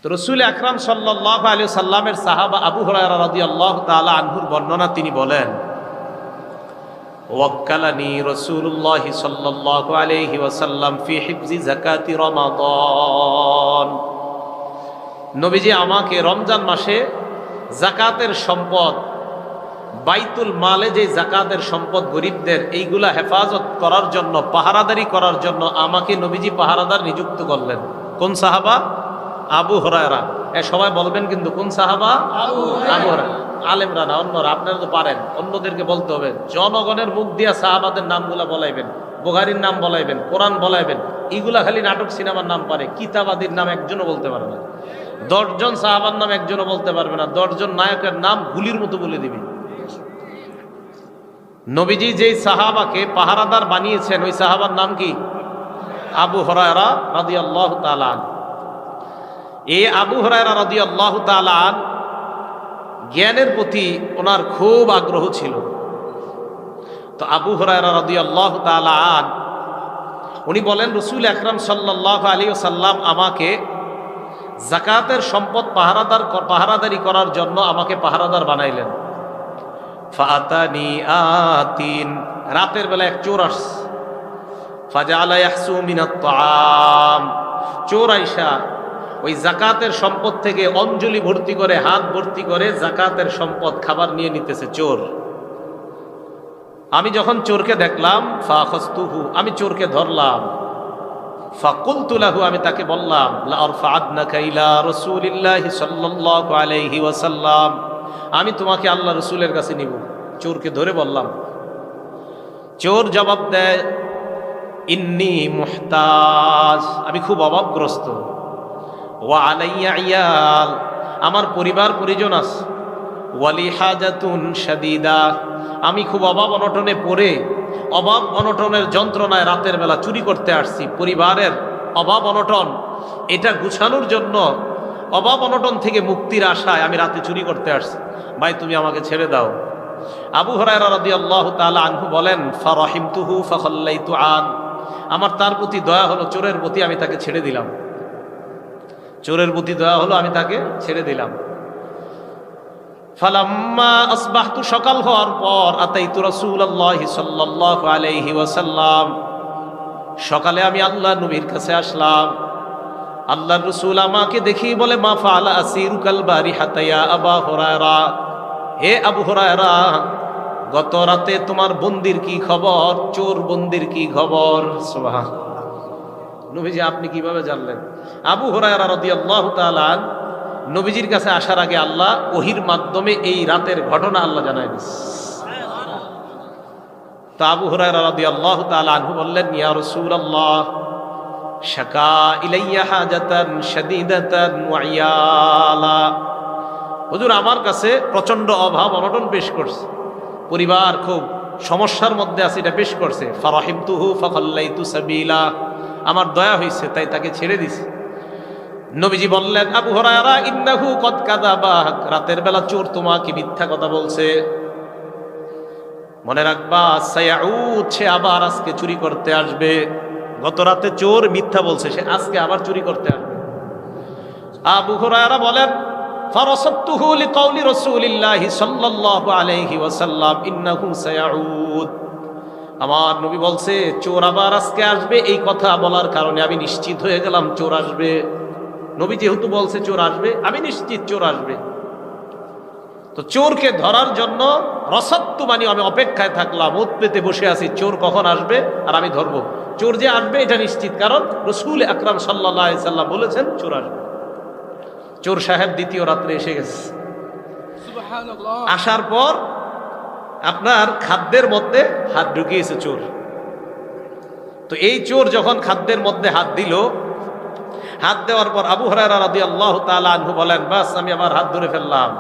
তো রাসূল আকরাম সাল্লাল্লাহু আলাইহি সাল্লামের সাহাবা আবু হুরায়রা রাদিয়াল্লাহু তাআলা আনহুর বর্ণনা তিনি বলেন, ওয়াক্কালানি রাসূলুল্লাহ সাল্লাল্লাহু আলাইহি ওয়াসাল্লাম ফি হিফজি যাকাতি রমাদান। নবীজি আমাকে রমজান মাসে যাকাতের সম্পদ, বাইতুল মালে যে যাকাতের সম্পদ গরিবদের, এইগুলা হেফাজত করার জন্য, পাহারাদারি করার জন্য আমাকে নবীজি পাহারাদার নিযুক্ত করলেন। কোন সাহাবা? আবু হুরায়রা। সবাই বলবেন কিন্তু কোন সাহাবা? আবু হুরায়রা। আলেমরা না, অন্যরা। আপনারা তো পারেন, অন্যদেরকে বলতে হবে। জনগণের মুখ দিয়া সাহাবাদের নামগুলা বলাইবেন, বুখারীর নাম বলাইবেন, কোরআন বলাইবেন। এইগুলা খালি নাটক সিনেমার নাম পারে, কিতাবাদির নাম একজনও বলতে পারে না। 10 জন সাহাবার নাম একজনও বলতে পারবে না। 10 জন নায়কের নাম গুলির মতো বলে দিবে। নবীজি যেই সাহাবাকে পাহারাদার বানিয়েছেন, ওই সাহাবার নাম কি? আবু হুরায়রা রাদিয়াল্লাহু তাআলা আনহু। এই আবু হুরায়রা রাদিয়াল্লাহু তাআলা আনহু জ্ঞানের প্রতি ওনার খুব আগ্রহ ছিল। তো আবু হুরায়রা রাদিয়াল্লাহু তাআলা আনহু উনি বলেন, রাসূল আকরাম সাল্লাল্লাহু আলাইহি ওয়াসাল্লাম আমাকে যাকাতের সম্পদ পাহারাদারি করার জন্য আমাকে পাহারাদার বানাইলেন। ফাতানি আতিন, রাতের বেলা এক চোর আসছে। ফাজালা ইয়াহসু মিনাত তাআম, চোর আইসা ওই যাকাতের সম্পদ থেকে অঞ্জলি ভর্তি করে, হাত ভর্তি করে যাকাতের সম্পদ খাবার নিয়ে নিতেছে চোর। আমি যখন চোরকে দেখলাম, ফাখাসতুহু, আমি চোরকে ধরলাম। ফাকুলতু লাহু, আমি তাকে বললাম, লা আরফা'নাকা ইলা রাসূলিল্লাহি সাল্লাল্লাহু আলাইহি ওয়াসাল্লাম, আমি তোমাকে আল্লাহ রসুলের কাছে নিব। চোরকে ধরে বললাম। চোর জবাব দেয়, ইন্নী মুহতাজ, আমি খুব অভাবগ্রস্ত। ওয়া আলাইয়া ইয়াল, আমার পরিবার পরিজন আছে। ওয়ালি হাজাতুন শাদীদা, আমি খুব অভাব অনটনে পড়ে, অভাব অনটনের যন্ত্রণায় রাতের বেলা চুরি করতে আসছি। পরিবারের অভাব অনটন এটা গুছানোর জন্য, অভাব অনটন থেকে মুক্তির আশায় আমি রাতে চুরি করতে আসছি। ভাই তুমি আমাকে ছেড়ে দাও। আবু হুরায়রা রাদিয়াল্লাহু তাআলা আনহু বলেন, ফারাহিমতুহু ফাখাল্লাইতু আন, আমার তার প্রতি দয়া হলো, চোরের প্রতি আমি তাকে ছেড়ে দিলাম। চোরের প্রতি দয়া হলো, আমি তাকে ছেড়ে দিলাম। ফালাম্মা আসবাহতু, সকাল হওয়ার পর, আতাইতু রাসূলুল্লাহি সাল্লাল্লাহু আলাইহি ওয়াসাল্লাম, সকালে আমি আল্লাহর নবীর কাছে আসলাম। আল্লাহর রাসূল আমাকে দেখি বলে, মা ফাআলা আসিরুকাল বারিহাতা ইয়া আবা হুরায়রা, হে আবু হুরায়রা, গত রাতে তোমার বন্দির কি খবর? চোর বন্দির কি খবর? সুবহানাল্লাহ। নবীজি আপনি কিভাবে জানলেন? আবু হুরায়রা রাদিয়াল্লাহু তাআলা নবীজির কাছে আসার আগে আল্লাহ ওহীর মাধ্যমে এই রাতের ঘটনা আল্লাহ জানায় দিয়েছে। তো আবু হুরায়রা রাদিয়াল্লাহু তাআলা আনহু বললেন, ইয়া রাসূলুল্লাহ, শাকা ইলাইয়া হাজাতান শাদীদাতান ওয়া ইয়ালা, হুজুর আমার কাছে প্রচন্ড অভাব অনটন পেশ করছে, পরিবার খুব সমস্যার মধ্যে আছে, এটা পেশ করছে। ফারাহিমতুহু ফাখাল্লাইতু সাবিলা, আমার দয়া হয়েছে তাই তাকে ছেড়ে দিছি। নবীজি বললেন, আবু হুরায়রা, ইন্নাহু কদ কাযাবা, রাতের বেলা চোর তোমাকে মিথ্যা কথা বলছে। মনে রাখবা, সায়াউদ, সে আবার আজকে চুরি করতে আসবে। গত রাতে চোর মিথ্যা বলছে, সে আজকে আবার চুরি করতে আসবে। আবু হুরায়রা বলেন, ফারাসাতুহু লিকাউলি রাসূলিল্লাহি সাল্লাল্লাহু আলাইহি ওয়াসাল্লাম, ইন্নাহু সায়াউদ, আমার নবী বলছে চোর আবার আজকে আসবে, এই কথা বলার কারণে আমি নিশ্চিত হয়ে গেলাম চোর আসবে। নবী যেহেতু বলছে চোর আসবে, আমি নিশ্চিত চোর আসবে। তো চোরকে ধরার জন্য রসাত্তু, মানে আমি অপেক্ষায় থাকলাম, ওত পেতে বসে আছি, চোর কখন আসবে আর আমি ধরবো। চোর যে আসবে এটা নিশ্চিত, কারণ রাসূল আকরাম সাল্লাল্লাহু আলাইহি সাল্লাম বলেছেন চোর আসবে। চোর সাহেব দ্বিতীয় রাত্রে এসে গেছে। সুবহানাল্লাহ। আসার পর আপনার খাদ্যের মধ্যে হাত ঢুকিয়েছে চোর। তো এই চোর যখন খাদ্যের মধ্যে হাত দিল, হাত দেওয়ার পর আবু হুরায়রা রাদিয়াল্লাহু তাআলা আনহু বলেন, বাস আমি আমার হাত ধরে ফেললাম।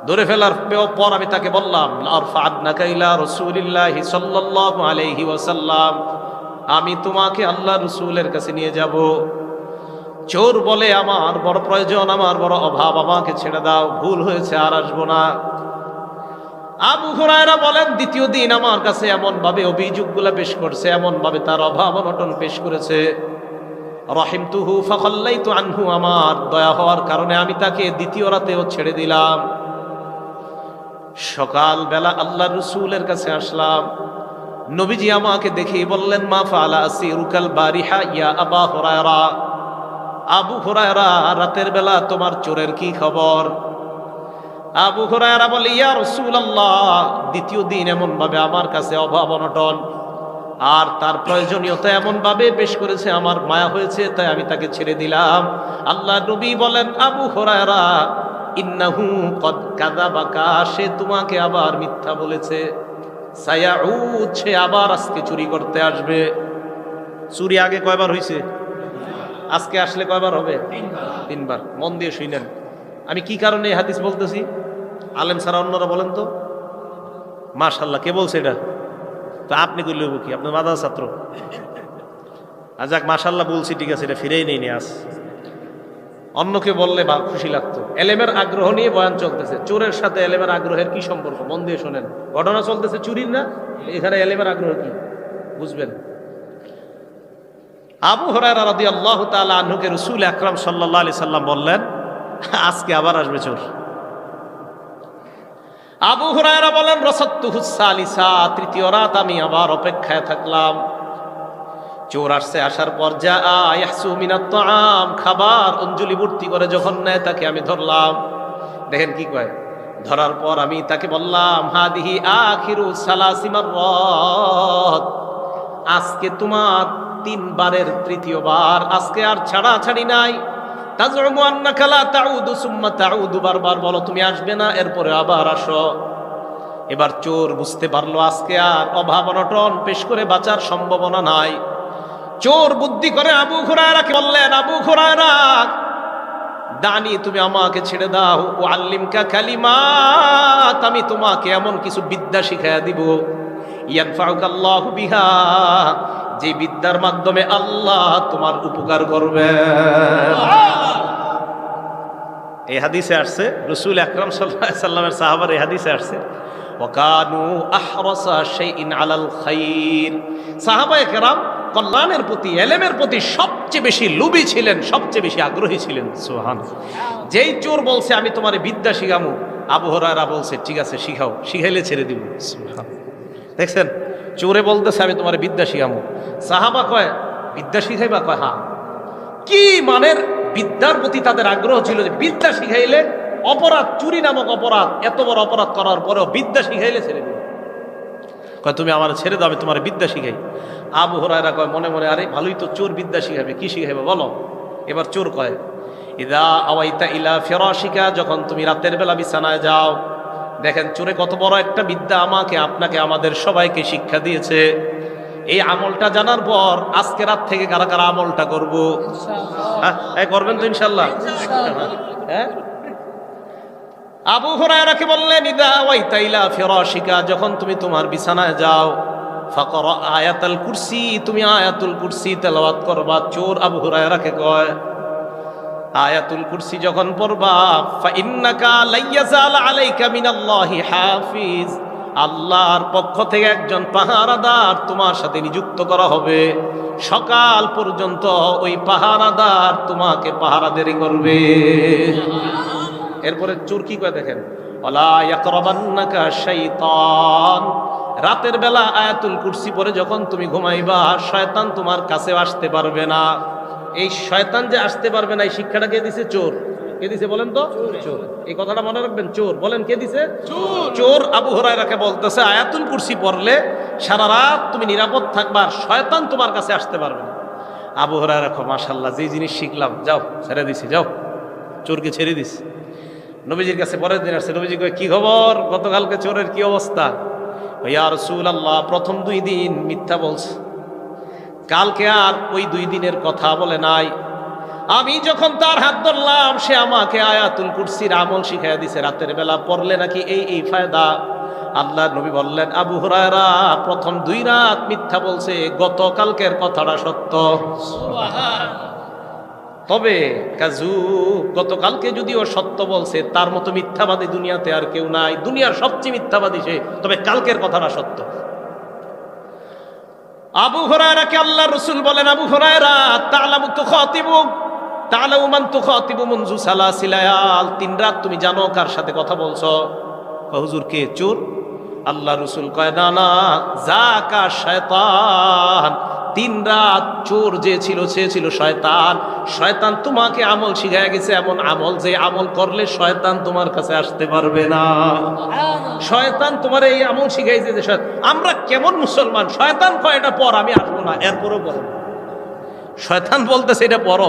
ধরে ফেলার পর আমি তাকে বললাম, লা আরফা'নাকা ইলা রাসূলিল্লাহি সাল্লাল্লাহু আলাইহি ওয়াসাল্লাম, আমি তোমাকে আল্লাহ রাসূলের কাছে নিয়ে যাব। চোর বলে, আমার বড় প্রয়োজন, আমার বড় অভাব, আমাকে ছেড়ে দাও, ভুল হয়েছে, আর আসবো না। আবু হুরায়রা বলেন, দ্বিতীয় দিন আমার কাছে এমন ভাবে অভিযোগগুলো পেশ করছে, এমন ভাবে তার অভাব অনটন পেশ করেছে, রহিমতুহু ফাখাল্লাইতু আনহু, আমার দয়া হওয়ার কারণে আমি তাকে দ্বিতীয় রাতেও ছেড়ে দিলাম। সকালবেলা আল্লাহ রসুলের কাছে আসলাম, নবীজি আমাকে দেখেই বললেন, মা ফাআলা আসিরুকাল বারিহা ইয়া আবা হুরায়রা। আবু হুরায়রা, রাতের বেলা তোমার চোরের কি খবর? আবু হুরায়রা বলে, ইয়া রাসূলুল্লাহ, দ্বিতীয় দিন এমন ভাবে আমার কাছে অভাব অনটন আর তার প্রয়োজনীয়তা এমন ভাবে পেশ করেছে, আমার মায়া হয়েছে, তাই আমি তাকে ছেড়ে দিলাম। আল্লাহ নবী বলেন, আবু হুরায়রা, ইন্নাহু কদ কাযাবাকা, সে তোমাকে আবার মিথ্যা বলেছে। সায়াউদ, সে আবার আজকে চুরি করতে আসবে। চুরি আগে কয়বার হয়েছে? আজকে আসলে কয়বার হবে? তিনবার। মন দিয়ে শুনেন, আমি কি কারণে এই হাদিস বলতেছি? আলেম ছাড়া অন্যরা বলেন তো। মাশাআল্লাহ, কে বলছে এটা? তো আপনি করলে কি? আপনার মাদার ছাত্র। যাক, মাশাআল্লাহ বলছি, ঠিক আছে, এটা ফিরেই নেই আস। অন্যকে বললে বা খুশি লাগতো। এলেমের আগ্রহ নিয়ে বয়ান চলতেছে, চোরের সাথে এলেমের আগ্রহের কি সম্পর্ক? মন দিয়ে শোনেন, ঘটনা চলতেছে চুরির না, এখানে এলেমের আগ্রহ কি বুঝবেন। আবু হুরায়রা রাদিয়াল্লাহু তাআলা আনহুকে রাসূল আকরাম সাল্লাল্লাহু আলাইহি সাল্লাম বললেন, আজকে আবার আসবে চোর। আবু হুরায়রা বলেন, রাসাতুহুস সালিসা, তৃতীয় রাত আমি আবার অপেক্ষায় থাকলাম। চোর আসছে, আসার পর যা ইয়াহসু মিনাত তাআম, খাবার অঞ্জলি ভর্তি করে যখন নেয় তাকে আমি ধরলাম। দেখেন কি কয়, ধরার পর আমি তাকে বললাম, হাদিহি আখিরু সালাসি মাররাত, আজকে তোমার তিনবারের তৃতীয়বার, আজকে আর ছাড়াছাড়ি নাই। তাজউমু আন্নাকা লা তাউদু সুম্মা তাউদু, বারবার বলো তুমি আসবে না, এরপরে আবার আসো। এবার চোর বুঝতে পারলো আজকে আর অভাব অনটন পেশ করে বাঁচার সম্ভাবনা নাই। চোর বুদ্ধি করে আবু হুরায়রাকে বললেন, আবু হুরায়রা, দানি, তুমি আমাকে ছেড়ে দাও। ও আল্লিমকা কালিমাত, আমি তোমাকে এমন কিছু বিদ্যা শিখাইয়া দিব, ইয়ানফাউকাল্লাহু বিহা, যে বিদ্যার মাধ্যমে আল্লাহ তোমার উপকার করবে। এই হাদিসে আসছে, রাসূল আকরাম সাল্লাল্লাহু আলাইহি সাল্লামের সাহাবার এই হাদিসে আসছে, ওয়াকানু আহরাসা শাইইন আলাল খাইর, সাহাবায়ে কেরাম কল্যাণের প্রতি, এলেমের প্রতি সবচেয়ে বেশি লোভী ছিলেন, সবচেয়ে বেশি আগ্রহী ছিলেন। সুবহানাল্লাহ। যেই চোর বলছে আমি তোমার বিদ্যা শিখামু, আবু হুরায়রা বলছে ঠিক আছে শিখাও, শিখাইলে ছেড়ে দিব। সুবহানাল্লাহ। দেখছেন, চোরে বলতেছে আমি তোমার বিদ্যা শিখামু, সাহাবা কয় বিদ্যা শিখাইবা? কয় হ্যাঁ। কি মানের বিদ্যার প্রতি তাদের আগ্রহ ছিল যে বিদ্যা শিখাইলে অপরাধ, চুরি নামক অপরাধ, এত বড় অপরাধ করার পরেও বিদ্যা শিখাইলে ছেড়ে দিব। কয় তুমি আমার ছেড়ে দাও, আমি তোমার বিদ্যা শিখাই। আবু হুরায়রা কয় মনে মনে, আরে ভালোই তো, চোর বিদ্যা শিখাবে, কি শিখাবে বলো। এবার চোর কয়, ইদা আওয়াইতা ইলা ফিরাশিকা, যখন তুমি রাতের বেলা বিছানায় যাও। দেখেন চোরে কত বড় একটা বিদ্যা আমাকে, আপনাকে, আমাদের সবাইকে শিক্ষা দিয়েছে। এই আমলটা জানার পর আজকে রাত থেকে কারা কারা আমলটা করবো? হ্যাঁ, করবেন তো ইনশাল্লাহ? হ্যাঁ। আবু হুরায়রাকে বললেন, ইদা আওয়াইতা ইলা ফিরাশিকা, যখন তুমি তোমার বিছানায় যাও, ফাকরা আয়াতুল কুরসি, তুমি আয়াতুল কুরসি তেলাওয়াত করবা। চোর আবু হুরায়রাকে কয়, আয়াতুল কুরসি যখন পড়বা, ফা ইন্নাকা লাইয়াজাল আলাইকা মিনাল্লাহি হাফিজ, আল্লাহর পক্ষ থেকে একজন পাহারাদার তোমার সাথে নিযুক্ত করা হবে। সকাল পর্যন্ত ওই পাহারাদার তোমাকে পাহারাদারি করবে। এরপরে চোর কি কয় দেখেন, ওয়ালা ইয়াকরাবান্নাকা শাইতান, রাতের বেলা আয়াতুল কুরসি পড়ে যখন তুমি ঘুমাইবা, শয়তান তোমার কাছে আসতে পারবে না। এই শয়তান যে আসতে পারবে না, এই শিক্ষাটা কে দিছে? চোর। কে দিছে বলেন তো? চোর। এই কথাটা মনে রাখবেন, চোর। বলেন কে দিছে? চোর আবু হুরায়রাকে বলতেছে আয়াতুল কুরসি পড়লে সারা রাত তুমি নিরাপদ থাকবা, শয়তান তোমার কাছে আসতে পারবে না। আবু হুরায়রা কয় মাশাআল্লাহ, যে জিনিস শিখলাম, যাও ছেড়ে দিছি, যাও। চোরকে ছেড়ে দিস। নবীজির কাছে পরের দিন আসছে, নবীজি কয় কি খবর, গতকালকে চোরের কি অবস্থা? ইয়া রাসূলুল্লাহ, প্রথম 2 দিন মিথ্যা বলছে, কালকে আর ওই 2 দিনের কথা বলে নাই। আমি যখন তার হাত ধরলাম, সে আমাকে আয়াতুল কুরসির আমল শিখাইয়া দিছে, রাতের বেলা পড়লে নাকি এই ফায়দা। আল্লাহ নবী বললেন, আবু হুরায়রা প্রথম 2 রাত মিথ্যা বলছে, গতকালকের কথাটা সত্য। তবে কাজু, গতকালকে যদিও সত্য বলছে, তার মতো মিথ্যাবাদী দুনিয়াতে আর কেউ নাই। দুনিয়ার সবচেয়ে মিথ্যাবাদী সে, তবে কালকের কথাটা সত্য। আবু হুরায়রাকে আল্লাহ রাসূল বলেন, আবু হুরায়রা তা'লামু তুখাতিবু তা'লামু মান তুখাতিবু মুনযু সালাসিলায়াল, 3 রাত তুমি জানো কার সাথে কথা বলছো? হুজুর কে? চোর? আল্লাহ রাসূল কয় না না, যাকা শয়তান, 3 রাত চোর যে ছিল সে ছিল শয়তান। শয়তান তোমাকে আমল শিখায় গেছে, এমন আমল যে আমল করলে শয়তান তোমার কাছে আসতে পারবে না। শয়তান তোমার এই আমল শিখাইছে যে আমরা কেমন মুসলমান, শয়তান কয় এটা পর, আমি আসবো না, এরপরও পড়ো। শয়তান বলতেছে এটা পড়ো,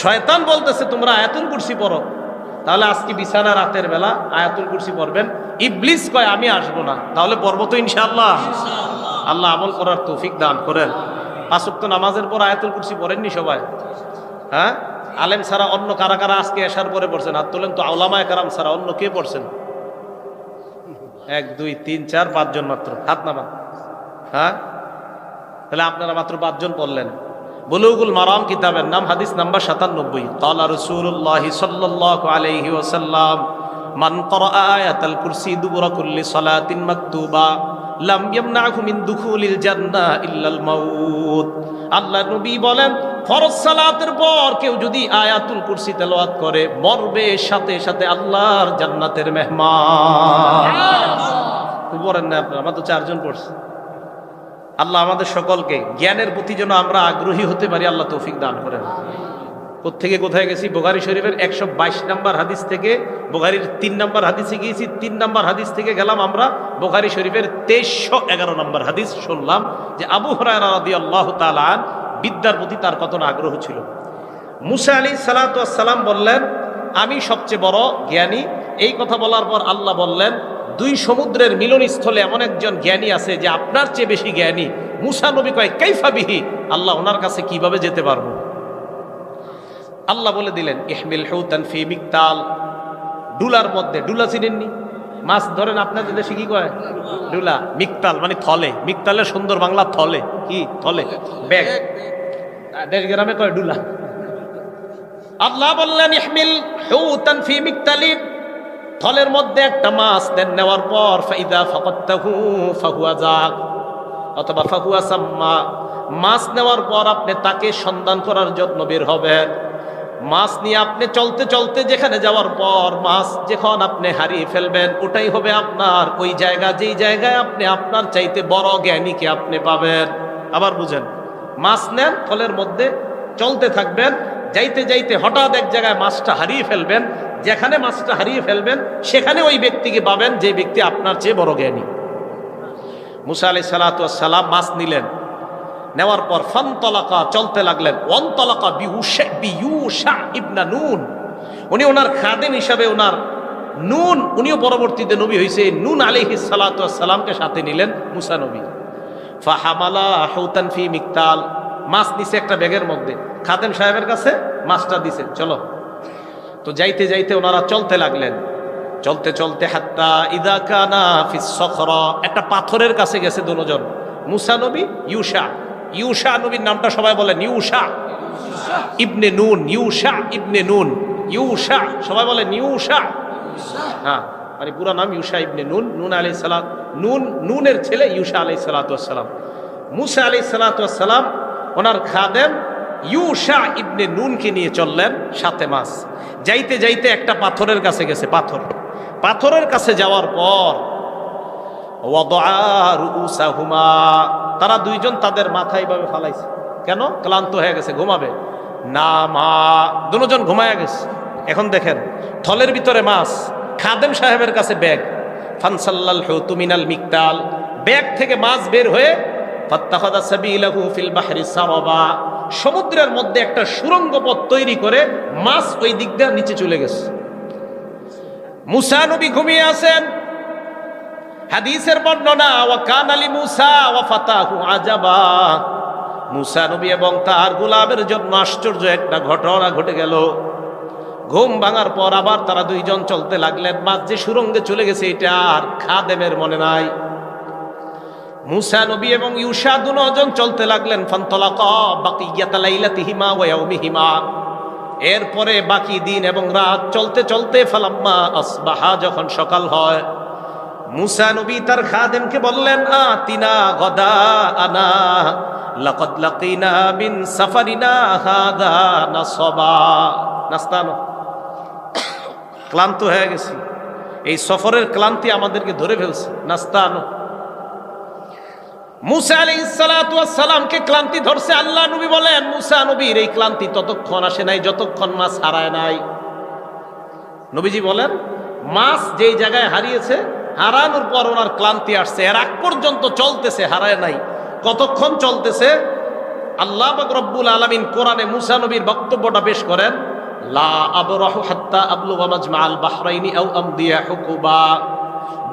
শয়তান বলতেছে তোমরা আয়াতুল কুরসি পড়ো। তাহলে আজকে বিছানা রাতের বেলা আয়াতুল কুরসি পড়বেন। ইবলিস কয় আমি আসবো না, তাহলে পড়বো তো ইনশাআল্লাহ। আল্লাহ আমল করার তৌফিক দান করেন। 5 ওয়াক্ত নামাজের পর আয়াতুল কুরসি পড়েননি সবাই? হ্যাঁ, আলেম ছাড়া অন্য কারা কারা আজকে এশার পরে পড়ছেন? হাত তোলেন তো। আউলামায়ে কেরাম ছাড়া অন্য কে পড়ছেন? 1 2 3 4 5 জন মাত্র, হাত নামান। হ্যাঁ, তাহলে আপনারা মাত্র 5 জন পড়লেন। বুলুগুল মারাম কিতাবের নাম, হাদিস নাম্বার 97। ক্বালা রাসূলুল্লাহ সাল্লাল্লাহু আলাইহি ওয়াসাল্লাম মান ক্বারাআ আয়াতাল কুরসি দুবুরা কুল্লি সালাতিন মাকতুবা লাম ইয়ামনাহু মিন দুখুলিল জান্নাহ ইল্লাল মাউত। আল্লাহ নবী বলেন, ফরজ সালাতের পর কেউ যদি আয়াতুল কুরসি তেলাওয়াত করে মরবে সাথে সাথে আল্লাহর জান্নাতের মেহমান। পড়েন না আপনারা? আমরা তো 4 জন পড়ছি। আল্লাহ আমাদের সকলকে জ্ঞানের প্রতি যেন আমরা আগ্রহী হতে পারি, আল্লাহ তৌফিক দান করেন। কোত্থেকে কোথায় গেছি? বুখারী শরীফের 122 নম্বর হাদিস থেকে বুখারীর 3 নম্বর হাদিসে গিয়েছি। 3 নম্বর হাদিস থেকে গেলাম আমরা বুখারী শরীফের 2311 নম্বর হাদিস। শুনলাম যে আবু হুরায়রা রাদিয়াল্লাহু তাআলা আন বিদ্যার প্রতি তার কত আগ্রহ ছিল। মুসা আলাইহিস সালাতু ওয়াস সালাম বললেন, আমি সবচেয়ে বড় জ্ঞানী। এই কথা বলার পর আল্লাহ বললেন, 2 সমুদ্রের মিলনস্থলে এমন একজন জ্ঞানী আছে যে আপনার চেয়ে বেশি জ্ঞানী। মুসা নবী কয় কাইফা বিহি, আল্লাহ ওনার কাছে কিভাবে যেতে পারবো? আল্লাহ বলে দিলেন, ইহমিল হুতান ফি মিকতাল, ডুলার মধ্যে। ডুলা চিনেননি? মাছ ধরেন আপনাদের দেশে কি কয়? ডুলা। মিকতাল মানে থলে। মিকতালের সুন্দর বাংলা থলে। কি থলে? ব্যাগ। দেশ গ্রামে কয় ডুলা। আল্লাহ বললেন, ইহমিল হুতান ফি মিকতালিন, থলের মধ্যে একটা মাছ দেন। নেওয়ার পর ফাইদা ফাকাত্তাহু ফাহুয়া যাক অথবা ফাহুয়া সাম্মা, মাছ নেওয়ার পর আপনি তাকে সন্ধান করার জন্য বের হবেন। মাছ নিয়ে আপনি চলতে চলতে যেখানে যাওয়ার পর মাছ যখন আপনি হারিয়ে ফেলবেন, ওটাই হবে আপনার ওই জায়গা, যেই জায়গায় আপনি আপনার চাইতে বড় জ্ঞানীকে আপনি পাবেন। আবার বুঝেন, মাছ নেন, থলের মধ্যে চলতে থাকবেন, যাইতে যাইতে হঠাৎ এক জায়গায় মাছটা হারিয়ে ফেলবেন। যেখানে মাছটা হারিয়ে ফেলবেন সেখানে ওই ব্যক্তিকে পাবেন যে ব্যক্তি আপনার চেয়ে বড় জ্ঞানী। মুসা আলাইহিস সালাতু ওয়াস সালাম মাছ নিলেন। নেওয়ার পর ফানতলাকা, চলতে লাগলেন। ওয়ানতলাকা বিয়ুশা ইবনে নুন, উনি ওনার খাদেম হিসাবে ওনার নুন, উনিও পরবর্তীতে নবী হয়েছে। নুন আলাইহিস সালাতু ওয়াস সালামকে সাথে নিলেন মুসা নবী। ফাহামালা হুতান ফি মিকতাল, মাছ নিছে একটা ব্যাগের মধ্যে। খাদেম সাহেবের কাছে মাছটা দিছে, চলো। তো যাইতে যাইতে ওনারা চলতে লাগলেন। চলতে চলতে হাত্তা ইদা কানা ফিস সখরা, একটা পাথরের কাছে গেছে দুজন, মুসা নবী, ইউশা। ইউশা নবীর নামটা সবাই বলেন, ইউশা ইবনে নুন। ইউশা ইবনে নুন, ইউশা সবাই বলেন ইউশা। হ্যাঁ, মানে পুরো নাম ইউশা ইবনে নুন। নুন আলাইহিস সালাত, নুনের ছেলে ইউশা আলাইহিস সালাতু ওয়াস সালাম। মুসা আলাইহিস সালাতু ওয়াস সালাম ওনার খাদেম ইউশা ইবনে নুনকে নিয়ে চললেন, সাথে মাছ। যাইতে যাইতে একটা পাথরের কাছে গেছে। পাথরের কাছে যাওয়ার পর ওয়াদআ রুউসাহুমা, তারা 2 জন তাদের মাথা এইভাবে ফালাইছে। কেন? ক্লান্ত হয়ে গেছে, ঘুমাবে না। মা 2 জন ঘুমায়া গেছে। এখন দেখেন, থলের ভিতরে মাছ, খাদেম সাহেবের কাছে ব্যাগ। ফানসাল্লাল হুতু মিনাল মিকতাল, ব্যাগ থেকে মাছ বের হয়ে ফাত্তাখাযা সাবিলাহু ফিল বাহরি সারাবা, সমুদ্রের মধ্যে একটা সুড়ঙ্গ পথ তৈরি করে মাছ ওই দিক দিয়ে নিচে চলে গেছে। মুসা নবী ঘুমিয়ে আছেন। হাদিসের বর্ণনা, ওয়া কানা লি মুসা ওয়া ফাতাহু আজাবা, মুসা নবী এবং তার গোলামের জন্য আশ্চর্য একটা ঘটনা ঘটে গেল। ঘুম ভাঙার পর আবার তারা 2 জন চলতে লাগলেন। মাছ যে সুড়ঙ্গে চলে গেছে এটা আর খাদেমের মনে নাই। মুসা নবী এবং ইউশা 2 জন চলতে লাগলেন। ফানতলাকা বাকিয়াতা লাইলাতিহিমা ওয়া ইয়াউমিহিমা, এরপরে বাকি দিন এবং রাত চলতে চলতে ফালাম্মা আসবাহা, যখন সকাল হয়, মুসা নবী তার খাদেমকে বললেন, আতিনা গদা আনা লাকাদ লাকিনা মিন সাফারিনা হাদা নাসাবা। নাস্তা আনো, ক্লান্ত হয়ে গেছি, এই সফরের ক্লান্তি আমাদেরকে ধরে ফেলছে, নাস্তা আনো। মুসা আলাইহিস সালাতু ওয়াস সালামকে ক্লান্তি ধরছে। আল্লাহ নবী বলেন, মুসা নবীর এই ক্লান্তি ততক্ষণ আসে নাই যতক্ষণ মাছ হারায় নাই। নবীজি বলেন, মাছ যেই জায়গায় হারিয়েছে, হারানোর পর ওনার ক্লান্তি আসছে, এর আগ পর্যন্ত চলতেছে, হারায় নাই। কতক্ষণ চলতেছে? আল্লাহ পাক রব্বুল আলামিন কোরআনে মুসা নবীর বক্তব্যটা পেশ করেন, লা আবরাহু হাত্তা আবলুগা মাজমাআল বাহরাইনি আও আমদিয়া হুকুবা।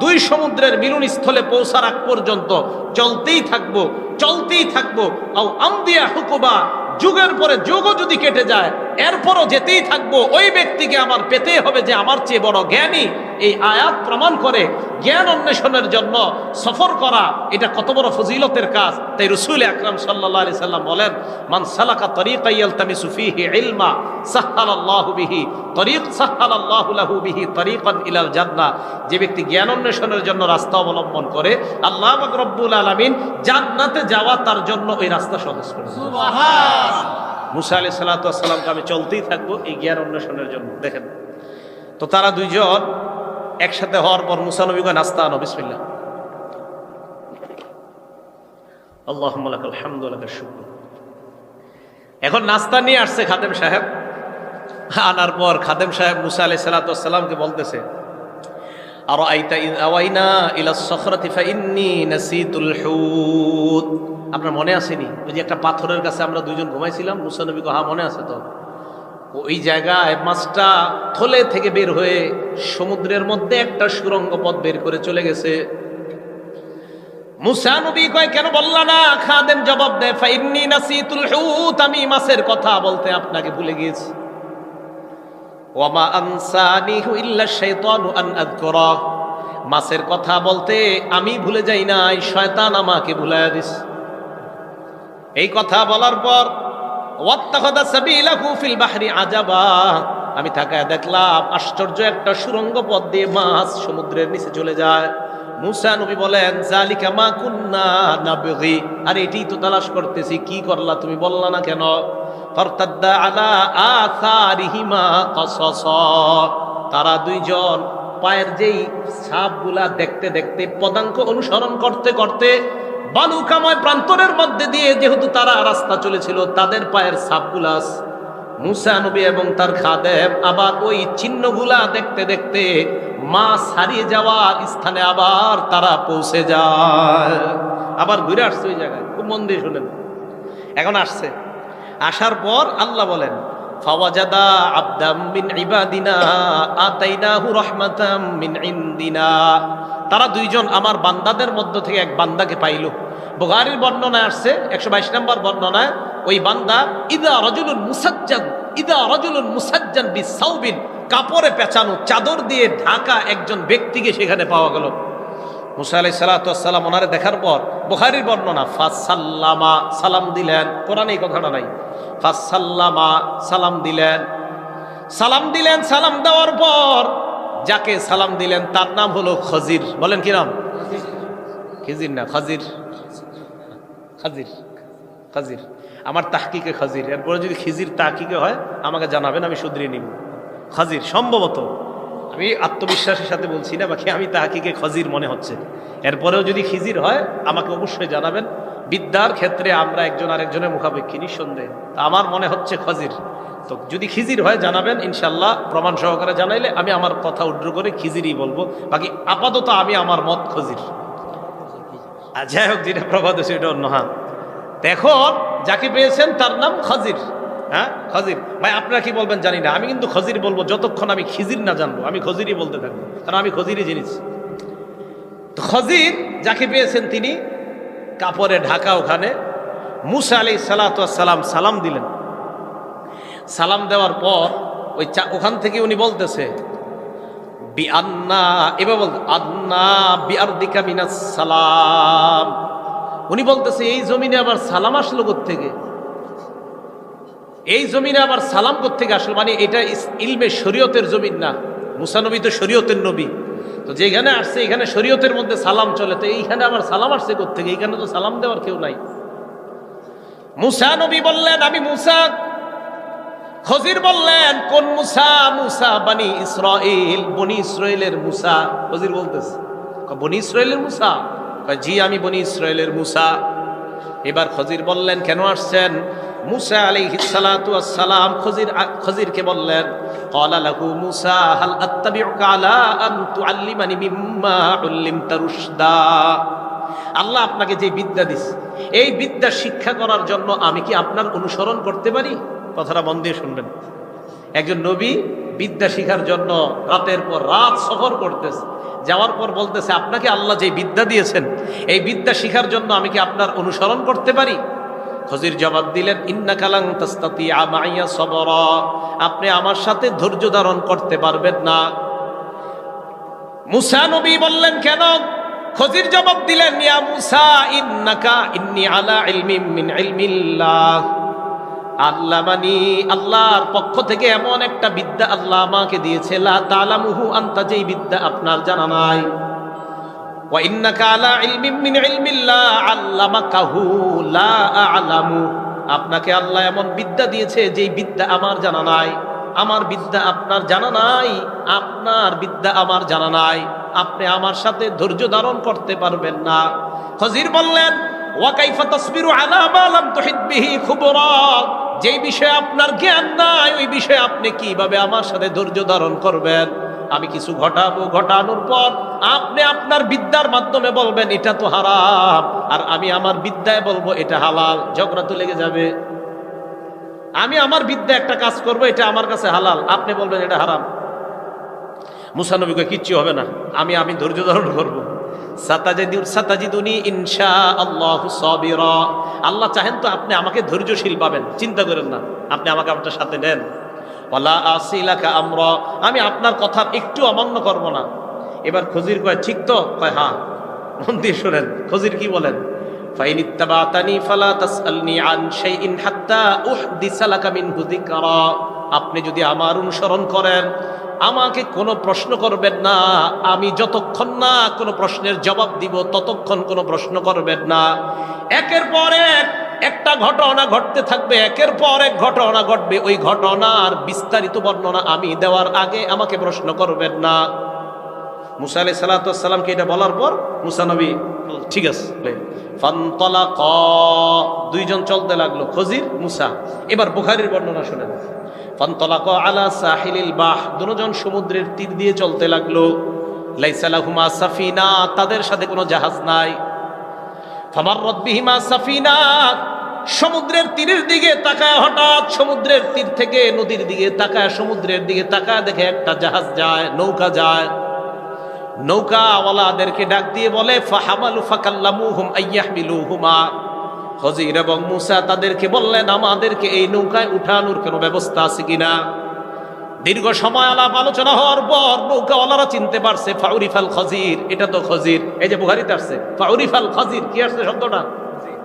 দুই সমুদ্রের মিলনস্থলে পৌঁছার আগ পর্যন্ত চলতেই থাকবো, চলতেই থাকবো। আও আমদিয়া হুকুবা, যুগের পরে যুগও যদি কেটে যায় এরপরও যেতেই থাকবো। ওই ব্যক্তিকে আমার পেতে হবে যে আমার চেয়ে বড় জ্ঞানী। এই আয়াত প্রমাণ করে জ্ঞান অন্বেষণের জন্য সফর করা এটা কত বড় ফজিলতের কাজ। তাই রাসূল আকরাম সাল্লাল্লাহু আলাইহি সাল্লাম বলেন, মান সালাকা তরিকান ইয়ালতামিসু ফীহি ইলমা সাহহালাল্লাহু বিহি তরিক সাহহালাল্লাহু লাহু বিহি তরিকান ইলাল জান্নাহ। যে ব্যক্তি জ্ঞান অন্বেষণের জন্য রাস্তা অবলম্বন করে, আল্লাহ পাক রব্বুল আলামিন জান্নাতে যাওয়া তার জন্য ওই রাস্তা সহজ করে দেন। সুবহান। মুসা আলাইহিস সালাতু ওয়াস সালামকে আমি চলতেই থাকবো এই জ্ঞান অন্বেষণের জন্য। দেখেন তো, তারা দুইজন একসাথে হওয়ার পর মুসা নবী কয়, নাস্তা আনো, বিসমিল্লাহ। আল্লাহুম্মা লাকাল হামদু ওয়া লাকাশ শুকর। এখন নাস্তা নিয়ে আসছে খাদেম সাহেব। আনার পর খাদেম সাহেব মুসা আলাইহিস সালাতু ওয়াস সালামকে বলতেছে, আরাআইতা ইয আওয়াইনা ইলা সখরাতি ফাইন্নী নাসিতুল হুত। আপনার মনে আসেনি ওই যে একটা পাথরের কাছে আমরা দুইজন ঘুমাইছিলাম? মুসা নবী কয়, হ্যাঁ মনে আছে তো। ওই জায়গায় মাছটা থলে থেকে বের হয়ে সমুদ্রের মধ্যে একটা সুরঙ্গ পথ বের করে চলে গেছে। মুসা নবী কয়, কেন বললা না? খাদেম জবাব দেয়, ফাইন্নী নাসিতুল হুত, আমি মাছের কথা বলতে আপনাকে ভুলে গিয়েছি। ওয়ামা আনসানিহু ইল্লা শাইতানু আন আযকুরা, মাছের কথা বলতে আমি ভুলে যাই নাই, শয়তান আমাকে ভুলাইয়া দিছে। এই কথা বলার পর ওয়াত্তাখাযা সাবিলাহু ফিল বাহরি আজাবা, আমি তাকায় দেখলাম আশ্চর্য একটা সুরঙ্গ পথ দিয়ে মাছ সমুদ্রের নিচে চলে যায়। মুসা নবী বলেন, যালিকা মা কুন্না নাবগি, আর এটাই তো তালাশ করতেছি, কি করলা তুমি বললা না কেন? ফারতাদ্দা আলা আসারিহিমা কাসাসা, তারা দুইজন পায়ের যেই ছাপগুলা দেখতে দেখতে, পদাঙ্ক অনুসরণ করতে করতে বালুকাময় প্রান্তরের মধ্যে দিয়ে যেহেতু তারা রাস্তা চলেছিল, তাদের পায়ের ছাপগুলা মুসা নবী এবং তার খাদেম আবার ওই চিহ্নগুলা দেখতে দেখতে মাছ হারিয়ে যাওয়ার স্থানে আবার তারা পৌঁছে যায়। আবার ঘুরে আসছে ওই জায়গায়, খুব মন দিয়ে শুনেন। এখন আসছে, আসার পর আল্লাহ বলেন, ফাওয়াজাদা আবদাম মিন ইবাদিনা আতাইনাহু রাহমাতাম মিন ইনদিনা, তারা দুইজন আমার বান্দাদের মধ্য থেকে এক বান্দাকে পাইল। বুখারীর বর্ণনায় আসছে 122 নম্বর বর্ণনায়, ওই বান্দা ইদা রাজুলুন মুসাজ্জান বিসাউবিন, কাপড়ে পেঁচানো চাদর দিয়ে ঢাকা একজন ব্যক্তিকে সেখানে পাওয়া গেল। মুসা আলাইহিস সালাতু ওয়াস সালাম ওনারে দেখার পর, বুখারীর বর্ণনা, ফাসাল্লামা, সালাম দিলেন। কোরআনে এই কথাটা নাই। ফাসাল্লামা, সালাম দিলেন। সালাম দিলেন, সালাম দেওয়ার পর যাকে সালাম দিলেন তার নাম হলো খজির। বলেন কি নাম? খিজির না, খাজির। খাজির, খাজির। আমার তাহকিকে খাজির, এরপরে যদি খিজির তাহকিকে হয় আমাকে জানাবেন, আমি শুধরিয়ে নিব। খাজির সম্ভবত, আমি আত্মবিশ্বাসের সাথে বলছি না, বাকি আমি তাহকিকে খাজির মনে হচ্ছে। এরপরেও যদি খিজির হয় আমাকে অবশ্যই জানাবেন। বিদ্যার ক্ষেত্রে আমরা একজন আরেকজনের মুখাপেক্ষী, নিঃসন্দেহে। আমার মনে হচ্ছে খাজির, তো যদি খিজির হয় জানাবেন, ইনশাল্লাহ প্রমাণ সহকারে জানাইলে আমি আমার কথা উড্র করে খিজিরই বলবো। বাকি আপাতত আমি আমার মত খজির। আর যাই হোক, যেটা প্রবাদ সেটা অন্য। হ্যাঁ, এখন যাকে পেয়েছেন তার নাম খাজির। হ্যাঁ, খাজির। ভাই আপনারা কি বলবেন জানি না, আমি কিন্তু খজির বলবো যতক্ষণ আমি খিজির না জানবো। আমি খজিরই বলতে থাকবো, কারণ আমি খজিরই জিনিস। তো খজির যাকে পেয়েছেন তিনি কাপড়ে ঢাকা। ওখানে মুসা আলাইহিস সালাতু ওয়াস সালাম সালাম দিলেন। সালাম দেওয়ার পর ওই ওখান থেকে উনি বলতেছে, বিআন্না, এবার বলতে আন্না বিআরদিকা মিনাস সালাম। উনি বলতেছে, এই জমিনে আবার সালাম আসলো কোত্থেকে? এই জমিনে আবার সালাম কোত্থেকে আসলো? মানে এটা ইলমে শরীয়তের জমিন না। মুসা নবী তো শরীয়তের নবী, তো যেখানে আসছে এখানে শরীয়তের মধ্যে সালাম চলে, তো এইখানে আবার সালাম আসছে কোত্থেকে? এইখানে তো সালাম দেওয়ার কেউ নাই। মুসা নবী বললেন আমি মুসা। খজির বললেন কোন মুসা? মুসা বনি ইসরাইল, বনি ইসরাইলের মুসা। খজির বলতেছে বনি ইসরাইলের মুসা? জি আমি বনি ইসরাইলের মুসা। এবার খজির বললেন কেন আসছেন? মুসা আলাইহিস সালাতু ওয়াস সালাম খজিরকে বললেন ক্বালা লাহু মুসা হাল আত্তাবিউকা আলা আন তুআল্লিমানি মিম্মা উল্লিমতা রুশদা। আল্লাহ আপনাকে যে বিদ্যা দিছে, এই বিদ্যা শিক্ষা করার জন্য আমি কি আপনার অনুসরণ করতে পারি? কথাটা মন দিয়ে শুনবেন। একজন নবী বিদ্যা শিখার জন্য রাতের পর রাত সফর করতেছে, যাওয়ার পর বলতেছে আপনাকে আল্লাহ যে বিদ্যা দিয়েছেন, এই বিদ্যা শিখার জন্য আমি কি আপনার অনুসরণ করতে পারি? খজির জবাব দিলেন ইন্নাকা লান তাস্তাতিয়া মাইয়া সবরা, আপনি আমার সাথে ধৈর্য ধারণ করতে পারবেন না। মুসা নবী বললেন কেন? খজির জবাব দিলেন ইয়া মুসা ইন্নাকা ইন্নী আলা ইলমিন মিন ইলমিল্লাহ, আল্লামানি, আল্লাহর পক্ষ থেকে এমন একটা বিদ্যা আল্লাহ আমাকে দিয়েছে, লা তালামুহু আনতা, যেই বিদ্যা আপনার জানা নাই। ওয়া ইন্নাকা আলা ইলমিন মিন ইলমিল্লাহ আল্লামাকাহু লা আ'লামু, আপনাকে আল্লাহ এমন বিদ্যা দিয়েছে যেই বিদ্যা আমার জানা নাই। আমার বিদ্যা আপনার জানা নাই, আপনার বিদ্যা আমার জানা নাই, আপনি আমার সাথে ধৈর্য ধারণ করতে পারবেন না। খজির বললেন ওয়া কাইফা তাসবিরু আলা মা লাম তুহিত বিহি খুবরা, যেই বিষয়ে আপনার জ্ঞান নাই ওই বিষয়ে আপনি কিভাবে আমার সাথে ধৈর্য ধারণ করবেন? আমি কিছু ঘটাবো, ঘটানোর পর আপনি আপনার বিদ্যার মাধ্যমে বলবেন এটা তো হারাম, আর আমি আমার বিদ্যায় বলবো এটা হালাল, ঝগড়া তো লেগে যাবে। আমি আমার বিদ্যা একটা কাজ করব, এটা আমার কাছে হালাল, আপনি বলবেন এটা হারাম। মুসা নবী কয় কিচ্ছু হবে না, আমি ধৈর্য ধারণ করব। সাতাজিদুনি ইনশাআল্লাহু সাবিরা, আল্লাহ চাহেন তো আপনি আমাকে ধৈর্যশীল পাবেন, চিন্তা করেন না, আপনি আমাকে আপনার সাথে নেন। ওয়ালা আসিলাকা আমরা, আমি আপনার কথা একটু অমান্য করব না। এবার খজির কয় ঠিক তো? কয় হ্যাঁ। মন দিয়ে শোনেন খজির কি বলেন, ফাইন ইত্তাবাতানি ফালা তাসআলনি আন শাইইন হাত্তা উহদিসা লাকা মিনহু যিকরা, আপনি যদি আমার অনুসরণ করেন আমাকে কোনো প্রশ্ন করবেন না, আমি যতক্ষণ না কোনো প্রশ্নের জবাব দিব ততক্ষণ কোনো প্রশ্ন করবেন না। একের পর এক একটা ঘটনা ঘটতে থাকবে, একের পর এক ঘটনা ঘটবে, ওই ঘটনার বিস্তারিত বর্ণনা আমি দেওয়ার আগে আমাকে প্রশ্ন করবেন না। মুসা আলাইহিস সালাতু ওয়াস সালামকে এটা বলার পর মুসা নবী ঠিক আছে। ফানতালাকা, দুইজন চলতে লাগলো, খজির মুসা। এবার বুখারীর বর্ণনা শুনেন। ফানতালাকা আলা সাহিলিল বাহ, দুজন সমুদ্রের তীর দিয়ে চলতে লাগলো। লাইসা লাহুমা সাফিনা, তাদের সাথে কোনো জাহাজ নাই। ফামাররাত বিহিমা সাফিনা, সমুদ্রের তীরের দিকে তাকায়, হঠাৎ সমুদ্রের তীর থেকে নদীর দিকে তাকায়, সমুদ্রের দিকে তাকায়, দেখে একটা জাহাজ যায়, নৌকা যায়। নৌকাওয়ালাদেরকে ডাক দিয়ে বলে ফাহামালু ফাকাল্লামুহুম আইয়াহমিলুহুমা, খজির এবং মুসা তাদেরকে বললেন আমাদেরকে এই নৌকায় উঠানোর কোনো ব্যবস্থা আছে কিনা। দীর্ঘ সময় আলাপ আলোচনা হওয়ার পর নৌকাওয়ালারা চিনতে পারছে ফাউরিফাল খজির, এটা তো খজির। এই যে বুখারীতে আসছে ফাউরিফাল খজির, কি আসছে শব্দটা?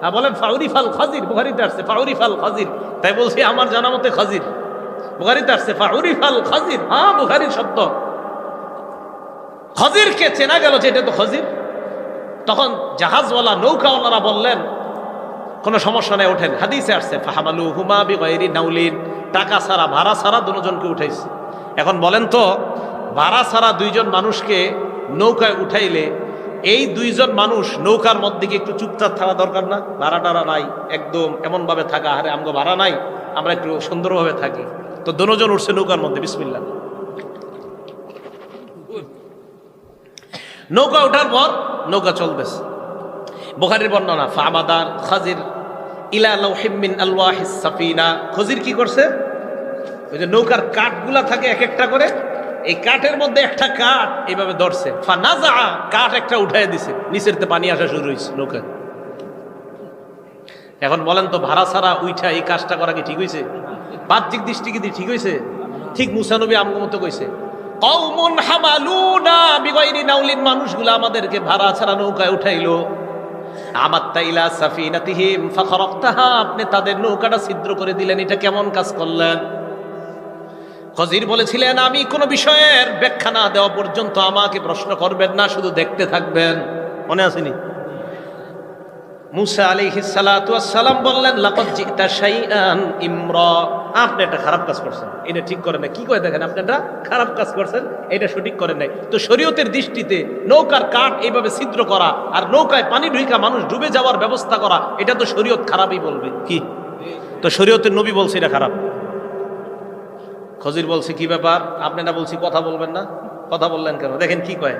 হ্যাঁ বলেন ফাউরিফাল খজির, বুখারীতে আসছে ফাউরিফাল খজির। তাই বলছি আমার জানা মতে খজির, বুখারীতে আসছে ফাউরিফাল খজির। হ্যাঁ বুখারীর শব্দ। খজিরকে চেনা গেল যে এটা তো খজির। তখন জাহাজওয়ালা নৌকাওয়ালারা বললেন কোনো সমস্যা নেই, ওঠেন। হাদিসে আসছে ফাহামালুহুমা বিগাইরি নাউলিন, টাকা ছাড়া, ভাড়া ছাড়া দুজনকে উঠাইছে। এখন বলেন তো ভাড়া ছাড়া দুইজন মানুষকে নৌকায় উঠাইলে এই দুইজন মানুষ নৌকার মধ্যে কি একটু চুপচাপ থাকা দরকার না? ভাড়া টাড়া নাই, একদম এমনভাবে থাকা, আরে আমগো ভাড়া নাই, আমরা একটু সুন্দরভাবে থাকি। তো দুজন উঠছে নৌকার মধ্যে, বিসমিল্লাহ। নৌকা ওঠার পর নৌকা চলতেছে। বুখারীর বর্ণনা ফামাদার খাজির ইলা লাউহিম মিন আলওয়াহিস সাফিনা, খজির কি করছে, ওই যে নৌকার কাঠগুলা থাকে এক একটা করে, এই কাঠের মধ্যে একটা কাঠ এইভাবে ধরছে, ফানাজা, কাঠ একটা উঠাই দিছে, নিচের তে পানি আসা শুরু হয়েছে নৌকা। এখন বলেন তো ভাড়া ছাড়া উইঠা এই কাজটা করা কি ঠিক হয়েছে? বাহ্যিক দৃষ্টিকে দিয়ে ঠিক হয়েছে? ঠিক মুসা নবী আমগো মতো কইছে কওমুন হামালুনা বিগাইরি নাউলিন, মানুষগুলো আমাদেরকে ভাড়া ছাড়া নৌকায় উঠাইলো। আমাত্তা ইলা সাফিনাতিহিম ফাখরাকতাহা, আপনি তাদের নৌকাটা ছিদ্র করে দিলেন, এটা কেমন কাজ করলেন? খজির বলেছিলেন, আমি কোনো বিষয়ের ব্যাখ্যা না দেওয়া পর্যন্ত আমাকে প্রশ্ন করবেন না, শুধু দেখতে থাকবেন। মনে আসেনি? মুসা আলাইহিস সালাতু ওয়াস সালাম বললেন, লাকাদ জিতা শাইআন ইমরা, আপনি একটা খারাপ কাজ করছেন, এটা ঠিক করেন না। কি করে দেখেন, আপনি একটা খারাপ কাজ করছেন, এটা সঠিক করেন নাই। তো শরীয়তের দৃষ্টিতে নৌকার কাঠ এইভাবে ছিদ্র করা আর নৌকায় পানি ঢুইকা মানুষ ডুবে যাওয়ার ব্যবস্থা করা, এটা তো শরীয়ত খারাপই বলবে। কি? তো শরীয়তের নবী বলছে এটা খারাপ। খজির বলছে, কি ব্যাপার, আপনি না বলছি কথা বলবেন না, কথা বললেন কেন? দেখেন কি কয়,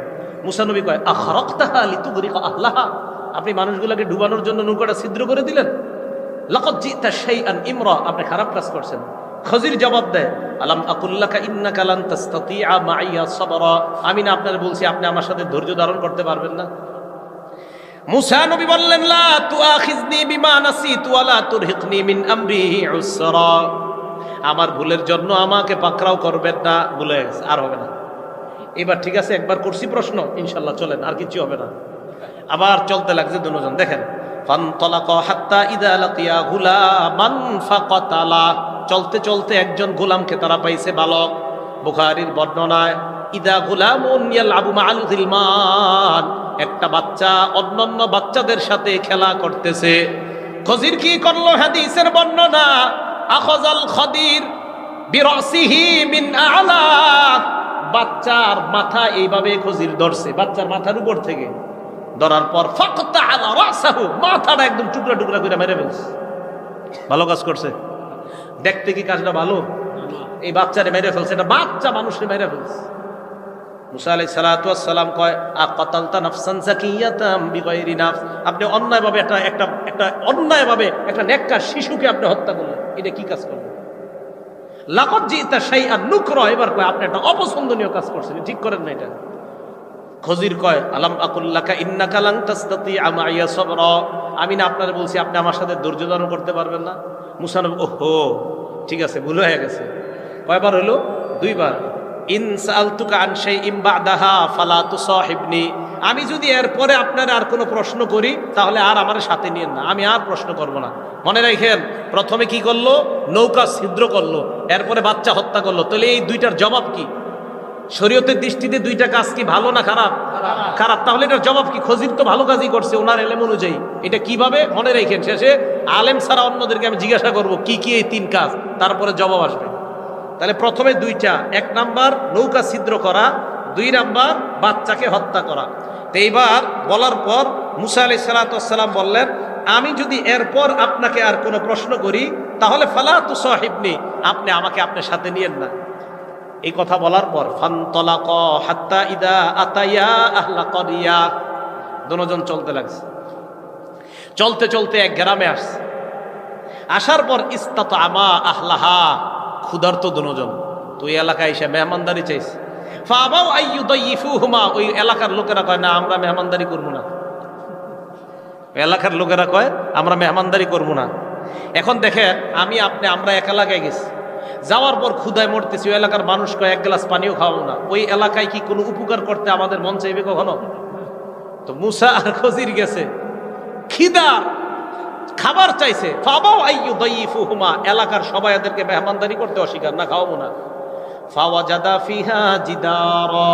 মুসা নবী কয়, আখরাকতাহা লিতুগরিকা আহলাহা, আপনি মানুষগুলোকে ডুবানোর জন্য নৌকাটা ছিদ্র করে দিলেন। লাকাদ জিতা শাইআন ইমরা, আপনি খারাপ কাজ করছেন। খজির জবাব দেয়, আলাম আকুল্লাকা ইন্নাকা লান তাসতাতিআ মাইয়া সাবরা, আমি না আপনার বলছি আপনি আমার সাথে ধৈর্য ধারণ করতে পারবেন না? মুসা নবী বললেন, লা তুআখিযনি বিমা নাসিতু ওয়া লা তুরহিকনি মিন আমরি উসরা, আমার ভুলের জন্য আমাকে পাকড়াও করবেন না, ভুলে গেছে, আর হবে না। এবার ঠিক আছে, একবার করছি প্রশ্ন, ইনশাল্লাহ চলেন, আর কিছু হবে না। আবার চলতে লাগছে দুজন। দেখেন, ফানতালাকা হাত্তা ইযা লাকিয়া গুলামান ফাকাতালা, চলতে চলতে একজন গোলামকে তারা পাইছে, বালক। বুখারীর বর্ণনায়, ইদা গুলামুন ইয়ালআবু মাআল গিলমান, একটা বাচ্চা অন্যান্য বাচ্চাদের সাথে খেলা করতেছে। খজির কি করলো? হাদিসের বর্ণনা, আখাযাল খদির বিরাসিহি মিন আ'লা, বাচ্চার মাথা এইভাবে খজির ধরছে, বাচ্চার মাথার উপর থেকে ধরার পর ফাকতা আলা রাসাহু, মাথাটা একদম টুকরা টুকরা করে মেরে ফেলছে। ভালো কাজ করছে? দেখতে কি কাজটা ভালো? এই বাচ্চারে মেরে ফেলছে, এটা বাচ্চা মানুষকে মেরে ফেলছে। মুসা আলাইহিস সালাতু ওয়াস সালাম কয়, আকাতালতা নাফসান যাকিয়াতাম বিগাইরি নাফস, আপনি অন্যায়ভাবে একটা অন্যায়ভাবে একটা নেককার শিশুকে আপনি হত্যা করলেন, এটা কি কাজ করলেন? লাকাদ জিতা শাইআন নুকরা, এবার কয় আপনি একটা অপছন্দনীয় কাজ করছেন, ঠিক করেন না এটা। খজির কয়, আলাম আকুল্লাকা ইন্নাকা লান তাসতাতিআ মাইয়া সাবরা, আমি না আপনারে বলছি আপনি আমার সাথে ধৈর্য ধারণ করতে পারবেন না? মুসা নবী, ওহো ঠিক আছে, ভুল হয়ে গেছে। কয়বার হলো? দুইবার। ইন সাআলতুকা আন শাইইন বা'দাহা ফালা তুসাহিবনি, আমি যদি এরপরে আপনার আর কোনো প্রশ্ন করি তাহলে আর আমার সাথে নিয়েন না, আমি আর প্রশ্ন করব না। মনে রাখেন, প্রথমে কি করলো? নৌকা ছিদ্র করলো, এরপরে বাচ্চা হত্যা করলো। তাহলে এই দুইটার জবাব কি? শরীয়তের দৃষ্টিতে দুইটা কাজ কি ভালো না খারাপ? খারাপ। তাহলে এটার জবাব কি? খজির তো ভালো কাজই করছে ওনার এলেম অনুযায়ী। এটা কিভাবে? মনে রাখেন, শেষে আলেম ছাড়া অন্যদেরকে আমি জিজ্ঞাসা করব কি কি এই তিন কাজ, তারপরে জবাব আসবে। তাহলে প্রথমে দুইটা, এক নাম্বার নৌকা ছিদ্র করা, দুই নাম্বার বাচ্চাকে হত্যা করা। তো এইবার বলার পর মুসা আলাইহিস সালাতু ওয়াস সালাম বললেন, আমি যদি এরপর আপনাকে আর কোনো প্রশ্ন করি তাহলে ফালা তুসাহিবনি, আপনি আমাকে আপনার সাথে নিয়েন না। এই কথা বলার পর ফানতালাকা হাত্তা ইদা আতায়া আহলা ক্বরিয়া, দুজন চলতে লাগছে। চলতে চলতে এক গ্রামে আসছে। আসার পর ইস্তাতআমা আহলাহা, ক্ষুধার্ত দুজন, তো ওই এলাকায় এসে মেহমানদারি চাইছে। ফাআবাউ আইয়ুদাইফুহুমা, ওই এলাকার লোকেরা কয়, না আমরা মেহমানদারি করব না। এলাকার লোকেরা কয় আমরা মেহমানদারি করব না। এখন দেখেন, আমরা এক এলাকায় গেছি, যাওয়ার পর ক্ষুধায় মরতেছি, ওই এলাকার মানুষ কয় এক গ্লাস পানিও খাওয়াবো না। ওই এলাকায় কি কোনো উপকার করতে আমাদের মন চাইবে কখনো? তো মুসা আর খজির গেছে, খিদা খাবার চাইছে। ফাবাও আইয়ুদাইফুহুমা, এলাকার সবাই এদেরকে মেহমানদারি করতে অস্বীকার, না খাওয়াবো না। ফাওয়াজাদা ফিহা জিদারা,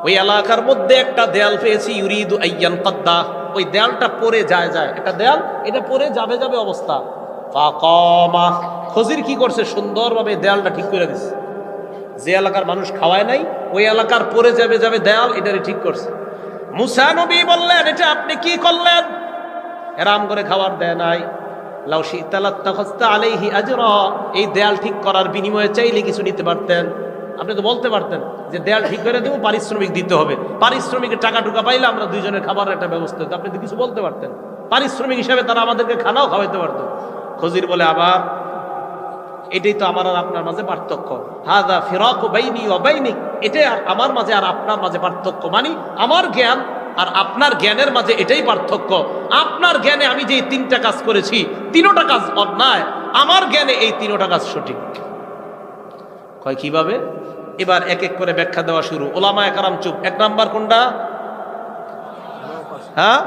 ওই এলাকার মধ্যে একটা দেয়াল পেয়েছি, ইউরিদু আইয়ান কাদ্দা, ওই দেয়ালটা পড়ে যায়, একটা দেয়াল, এটা পড়ে যাবে অবস্থা। ফাকামা, খজির কি করছে? সুন্দরভাবে দেয়ালটা ঠিক করে দিচ্ছে। যে এলাকার মানুষ খাওয়ায় নাই, ওই এলাকার পড়ে যাবে দেয়াল, এটারে ঠিক করছে। মুসা নবী বললেন, এটা আপনি কি করলেন? এরাম করে খাবার দেয় নাই। লাউ শি'তা লাত্তাখাযতা আলাইহি আজরা, এই দেয়াল ঠিক করার বিনিময়ে চাইলে কিছু নিতে পারতেন। আপনি তো বলতে পারতেন যে দেয়াল ঠিক করে দেবো, পারিশ্রমিক দিতে হবে, পারিশ্রমিকের টাকা টুকা পাইলে আমরা দুইজনের খাবারের একটা ব্যবস্থা হতো। আপনি তো কিছু বলতে পারতেন, পারিশ্রমিক হিসাবে তারা আমাদেরকে খানাও খাওয়াইতে পারতো। খজির বলে, আবার এটাই তো আমার আর আপনার মাঝে পার্থক্য। হাযা ফিরাকু বাইনি ওয়া বাইনিক, এটাই আর আমার মাঝে আর আপনার মাঝে পার্থক্য। মানে আমার জ্ঞান আর আপনার জ্ঞানের মাঝে এটাই পার্থক্য। আপনার জ্ঞানে আমি যে তিনটা কাজ করেছি, তিনটা কাজ অন্যায়, আমার জ্ঞানে এই তিনটা কাজ সঠিক। কয় কিভাবে? এবার এক এক করে ব্যাখ্যা দেওয়া শুরু। ওলামায়ে কেরাম চুপ। এক নাম্বার কোনটা? হ্যাঁ,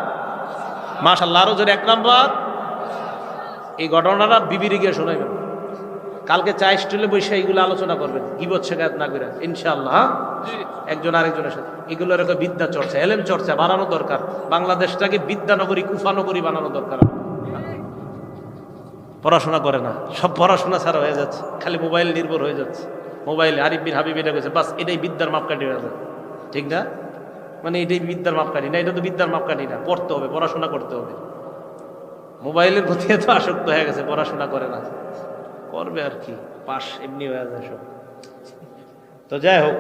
মাশাআল্লাহ, আরো জোরে এক নাম্বার। এই ঘটনাটা বিবির গিয়ে শোনাবেন। কালকে চা স্টলে বসে এইগুলো আলোচনা করবেন, গীবত শেখায়ত না করে ইনশাআল্লাহ। একজন আরেকজনের সাথে এগুলো এরকম বিদ্যা চর্চা, এলেম চর্চা বাড়ানো দরকার। বাংলাদেশটাকে বিদ্যানগরী, কুফানগরী বানানো দরকার। পড়াশোনা করে না, সব পড়াশোনা ছাড়া হয়ে যাচ্ছে, খালি মোবাইল নির্ভর হয়ে যাচ্ছে। মোবাইলে আরিফ বিন হাবিব এটা করেছে, বাস এটাই বিদ্যার মাপকাঠি হয়ে যায়, ঠিক না? মানে এটাই বিদ্যার মাপকাঠি না, এটা তো বিদ্যার মাপকাঠি না। পড়তে হবে, পড়াশোনা করতে হবে। মোবাইলের প্রতি এত আসক্ত হয়ে গেছে, পড়াশোনা করে না, করবে আর কি, পাশ এমনি হয়ে যায় সব। তো যাই হোক,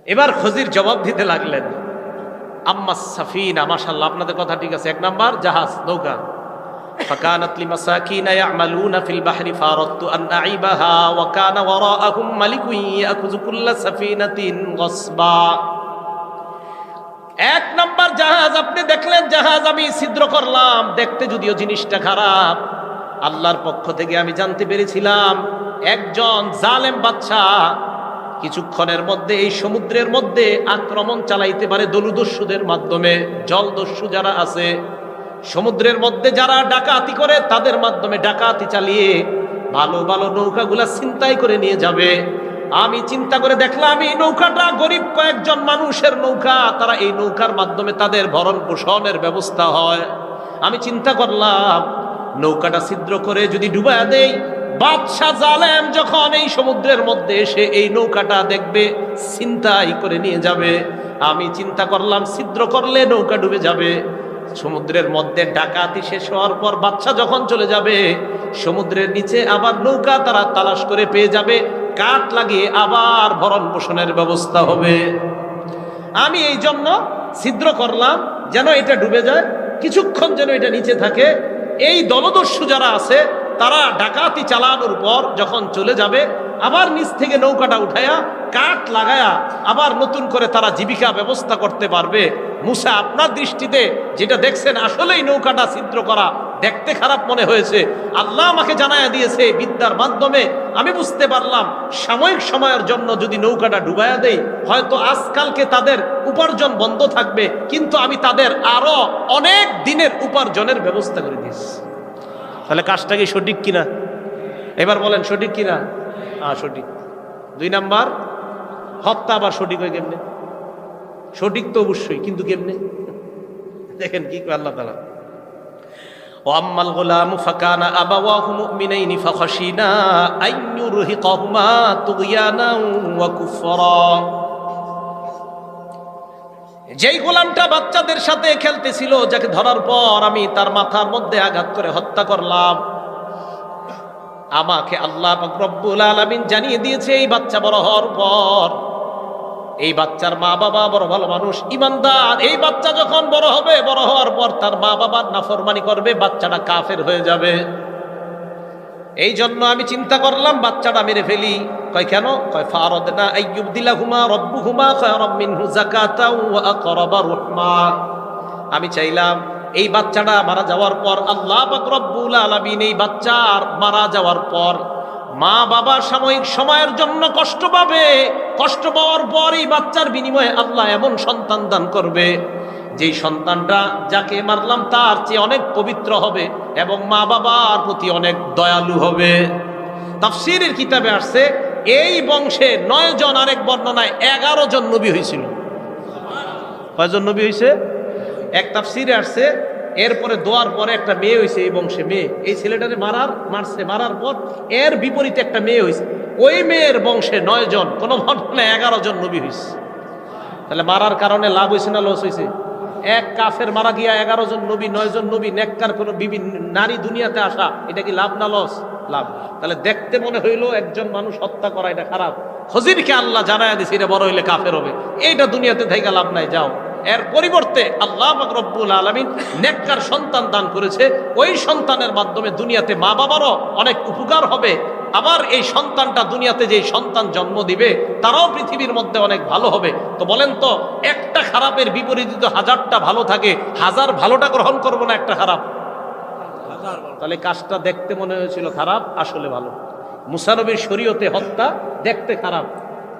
এবার খজির জবাব দিতে লাগলেন, আম্মা সাফিনা, মাশাআল্লাহ আপনাদের কথা ঠিক আছে। 1 নাম্বার জাহাজ, নৌকা। فكانت لمساكين يعملون في البحر فأردت أن أعيبها وكان وراءهم ملك يأخذ كل سفينة غصبا। 1 নাম্বার জাহাজ আপনি দেখলেন, জাহাজ আমি ছিদ্র করলাম, দেখতে যদিও জিনিসটা খারাপ, আল্লাহর পক্ষ থেকে আমি জানতে পেরেছিলাম একজন জালেম বাদশা কিছুক্ষণের মধ্যে এই সমুদ্রের মধ্যে আক্রমণ চালাইতে পারে দলুদস্যুদের মাধ্যমে। জলদস্যু যারা আছে সমুদ্রের মধ্যে, যারা ডাকাতি করে, তাদের মাধ্যমে ডাকাতি চালিয়ে ভালো ভালো নৌকাগুলা ছিনতাই করে নিয়ে যাবে। আমি চিন্তা করে দেখলাম এই নৌকাটা গরিব কয়েকজন মানুষের নৌকা, তারা এই নৌকার মাধ্যমে তাদের ভরণ পোষণের ব্যবস্থা হয়। আমি চিন্তা করলাম নৌকাটা ছিদ্র করে যদি ডুবায়া দেই, বাদশা জালেম যখন এই সমুদ্রের মধ্যে এসে এই নৌকাটা দেখবে, ছিনতাই করে নিয়ে যাবে। আমি চিন্তা করলাম ছিদ্র করলে নৌকা ডুবে যাবে। সমুদ্রের মধ্যে ডাকাতি শেষ হওয়ার পর বাদশা যখন চলে যাবে, সমুদ্রের নিচে আবার নৌকা তারা তালাশ করে পেয়ে যাবে, কাঠ লাগিয়ে আবার ভরণ পোষণের ব্যবস্থা হবে। আমি এই জন্য ছিদ্র করলাম যেন এটা ডুবে যায়, কিছুক্ষণ যেন এটা নিচে থাকে। এই দলদস্যু যারা আছে তারা ডাকাতি চালানোর পর যখন চলে যাবে, আবার নিচ থেকে নৌকাটা উঠায়া কাঠ লাগায়া আবার নতুন করে তারা জীবিকা ব্যবস্থা করতে পারবে। মুসা, আপনার দৃষ্টিতে যেটা দেখছেন আসলেই নৌকাটা ছিদ্র করা দেখতে খারাপ মনে হয়েছে, আল্লাহ আমাকে জানায়া দিয়েছে বিদ্যার মাধ্যমে, আমি বুঝতে পারলাম সাময়িক সময়ের জন্য যদি নৌকাটা ডুবাইয়া দেই, হয়তো আজকালকে তাদের উপার্জন বন্ধ থাকবে, কিন্তু আমি তাদের আরো অনেক দিনের উপার্জনের ব্যবস্থা করে দিয়েছি। তাহলে কাজটা কি সঠিক কিনা? এবার বলেন সঠিক কিনা? হ্যাঁ সঠিক। 2 নাম্বার, হত্যা আবার সঠিক হয় কেমনে? সঠিক তো অবশ্যই, কিন্তু কেমনে? দেখেন কি আল্লাহ তাআলা, وأما الغلام فكان أبواه مؤمنين فخشينا أن يرهقهما طغيانا وكفرا। যেই গোলামটা বাচ্চাদের সাথে খেলতেছিল, যাকে ধরার পর আমি তার মাথার মধ্যে আঘাত করে হত্যা করলাম, আমাকে আল্লাহ পাক রব্বুল আলামিন জানিয়ে দিয়েছে এই বাচ্চা বড় হওয়ার পর, এই বাচ্চার মা বাবা বড় ভালো মানুষ, ইমানদার। এই বাচ্চা যখন বড় হবে, বড় হওয়ার পর তার মা বাবার নাফরমানি করবে, বাচ্চাটা কাফের হয়ে যাবে। এই জন্য আমি চিন্তা করলাম বাচ্চাটা মেরে ফেলি। কয় কেন? কয় ফারাদনা আইয়ুবদিলাহুমা রাব্বুহুমা খায়রাম মিনহু যাকাতাও ওয়া আকরাবা রহমা। আমি চাইলাম এই বাচ্চাটা মারা যাওয়ার পর, আল্লাহ পাক রব্বুল আলামিন এই বাচ্চার মারা যাওয়ার পর মা বাবা সাময়িক সময়ের জন্য কষ্ট পাবে, কষ্ট পাওয়ার পর এই বাচ্চার বিনিময়ে আল্লাহ এমন সন্তান দান করবে, যেই সন্তানটা যাকে মারলাম তার চেয়ে অনেক পবিত্র হবে এবং মা বাবার প্রতি অনেক দয়ালু হবে। তাফসীরের কিতাবে আসছে এই বংশে 9 জন, আরেক বর্ণনায় 11 জন নবী হয়েছিল। কয়জন নবী হয়েছে? এক তাফসীরে আসছে এরপরে দোয়ার পরে একটা মেয়ে হয়েছে এই বংশে, মেয়ে। এই ছেলেটারে মারার পর এর বিপরীতে একটা মেয়ে হয়েছে, ওই মেয়ের বংশে 9 জন, কোন বর্ণনায় 11 জন নবী হয়েছে। তাহলে মারার কারণে লাভ হয়েছে না লস হয়েছে? এক কাফের মারা গিয়া 11 জন নবী, 9 জন নবী, নেককার কোন বিবি নারী দুনিয়াতে আসা, এটা কি লাভ না লস? লাভ। তাহলে দেখতে মনে হইলো একজন মানুষ হত্যা করা এটা খারাপ, খজিরকে আল্লাহ জানায়া দিছে এটা বড় হইলে কাফের হবে, এইটা দুনিয়াতে থেকে লাভ নাই, যাও। এর পরিবর্তে আল্লাহ পাক রব্বুল আলামিন নেককার সন্তান দান করেছে, ওই সন্তানের মাধ্যমে দুনিয়াতে মা বাবারও অনেক উপকার হবে, আবার এই সন্তানটা দুনিয়াতে যে সন্তান জন্ম দিবে তারাও পৃথিবীর মধ্যে অনেক ভালো হবে। তো বলেন তো, একটা খারাপের বিপরীতে তো 1000টা ভালো থাকে, 1000 ভালোটা গ্রহণ করবো না একটা খারাপ? তাহলে কাজটা দেখতে মনে হয়েছিল খারাপ, আসলে ভালো। মুসা নবীর শরীয়তে হত্যা দেখতে খারাপ,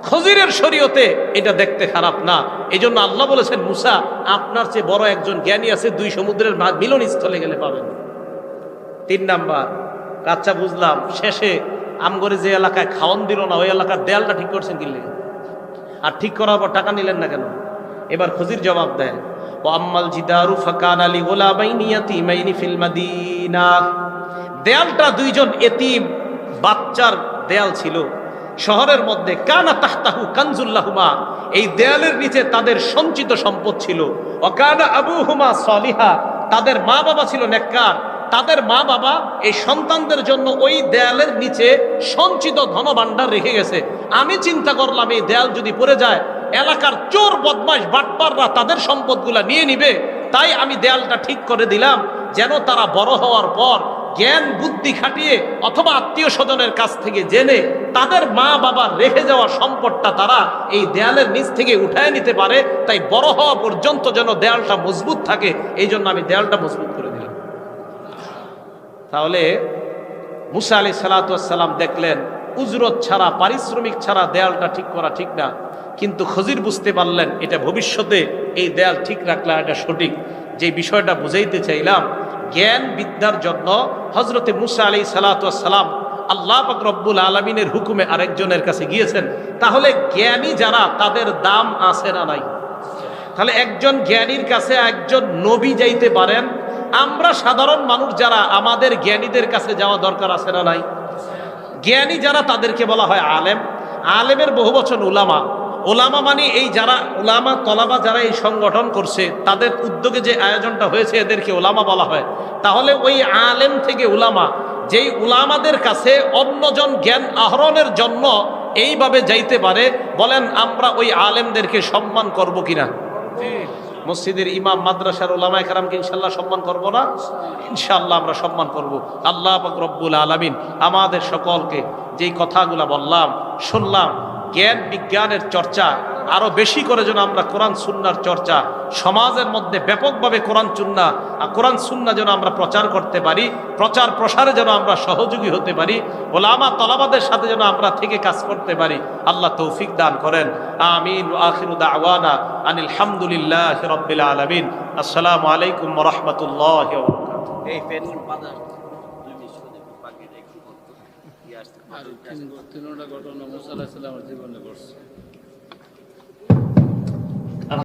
খজিরের শরীয়তে এটা দেখতে খারাপ না। এই জন্য আল্লাহ বলেছেন, মুসা আপনার চেয়ে বড় একজন জ্ঞানী আছে, 2 সমুদ্রের মিলনস্থলে গেলে পাবেন। 3 নাম্বার, আচ্ছা বুঝলাম, শেষে আমগরে যে এলাকায় খাওয়ান দিল না ওই এলাকার দেয়ালটা ঠিক করছেন কিনলে, আর ঠিক করার পর টাকা নিলেন না কেন? এবার খজির জবাব দেয়, ও আম্মাল জিদারু ফাকানা লিগুলামাইনি ইয়াতীমাইনি ফিল মাদিনা, দেয়ালটা দুইজন এতিম বাচ্চার দেয়াল ছিল শহরের মধ্যে। কানা তাহতাহু কানজুল্লাহুমা, এই দেয়ালের নিচে তাদের সঞ্চিত সম্পদ ছিল। ও কানা আবুহুমা সলিহা, তাদের মা বাবা ছিল নেককার। তাদের মা বাবা এই সন্তানদের জন্য ওই দেয়ালের নিচে সঞ্চিত ধনভাণ্ডার রেখে গেছে। আমি চিন্তা করলাম এই দেয়াল যদি পড়ে যায় এলাকার চোর বদমাশ বাটপাররা তাদের সম্পদগুলা নিয়ে নিবে, তাই আমি দেয়ালটা ঠিক করে দিলাম যেন তারা বড় হওয়ার পর জ্ঞান বুদ্ধি খাটিয়ে অথবা আত্মীয় স্বজনের কাছ থেকে জেনে তাদের মা বাবার রেখে যাওয়া সম্পদটা তারা এই দেয়ালের নিচ থেকে উঠায় নিতে পারে। তাই বড় হওয়া পর্যন্ত যেন দেয়ালটা মজবুত থাকে, এই জন্য আমি দেয়ালটা মজবুত করে দিলাম। তাহলে মুসা আলাইহিস সালাতু ওয়াস সালাম দেখলেন উজরত ছাড়া, পারিশ্রমিক ছাড়া দেয়ালটা ঠিক করা ঠিক না। কিন্তু খজির বুঝতে পারলেন এটা ভবিষ্যতে এই দেয়াল ঠিক রাখলে এটা সঠিক। যে বিষয়টা বুঝাইতে চাইলাম, জ্ঞান বিদ্যার জন্য হজরতে মুসা আলাইহিস সালাতু ওয়াস সালাম আল্লাহ পাক রব্বুল আলামিনের হুকুমে আরেকজনের কাছে গিয়েছেন। তাহলে জ্ঞানী যারা তাদের দাম আছে না নাই? তাহলে একজন জ্ঞানীর কাছে একজন নবী যাইতে পারেন, আমরা সাধারণ মানুষ যারা আমাদের জ্ঞানীদের কাছে যাওয়া দরকার আছে না নাই? জ্ঞানী যারা তাদেরকে বলা হয় আলেম। আলেমের বহু বচন উলামা। ওলামা মানে এই যারা উলামা তলাবা যারা এই সংগঠন করছে তাদের উদ্যোগে যে আয়োজনটা হয়েছে এদেরকে উলামা বলা হয়। তাহলে ওই আলেম থেকে উলামা, যেই উলামাদের কাছে অন্যজন জ্ঞান আহরণের জন্য এইভাবে যাইতে পারে, বলেন আমরা ওই আলেমদেরকে সম্মান করব কিনা? মসজিদের ইমাম, মাদ্রাসার উলামায়ে কেরামকে ইনশাআল্লাহ সম্মান করব না? ইনশাআল্লাহ আমরা সম্মান করব। আল্লাহ পাক রব্বুল আলামিন আমাদের সকলকে যেই কথাগুলো বললাম শুনলাম, জ্ঞান বিজ্ঞানের চর্চা আরো বেশি করে যেন আমরা কোরআন সুন্নাহর চর্চা সমাজের মধ্যে ব্যাপকভাবে কোরআন সুন্নাহ যেন আমরা প্রচার করতে পারি, প্রচার প্রসারে যেন আমরা সহযোগী হতে পারি, ওলামা তলাবাদের সাথে যেন আমরা থেকে কাজ করতে পারি। আল্লাহ তৌফিক দান করেন। আমিন। ওয়া আখিরু দাওয়ানা আনিল হামদুলিল্লাহি রাব্বিল আলামিন। আসসালামু আলাইকুম ওয়া রাহমাতুল্লাহি ওয়া বারাকাতুহু। এই পেন বাজার আর তিনটা ঘটনা মুসা আলাইহিস সালামের জীবনে ঘটছে।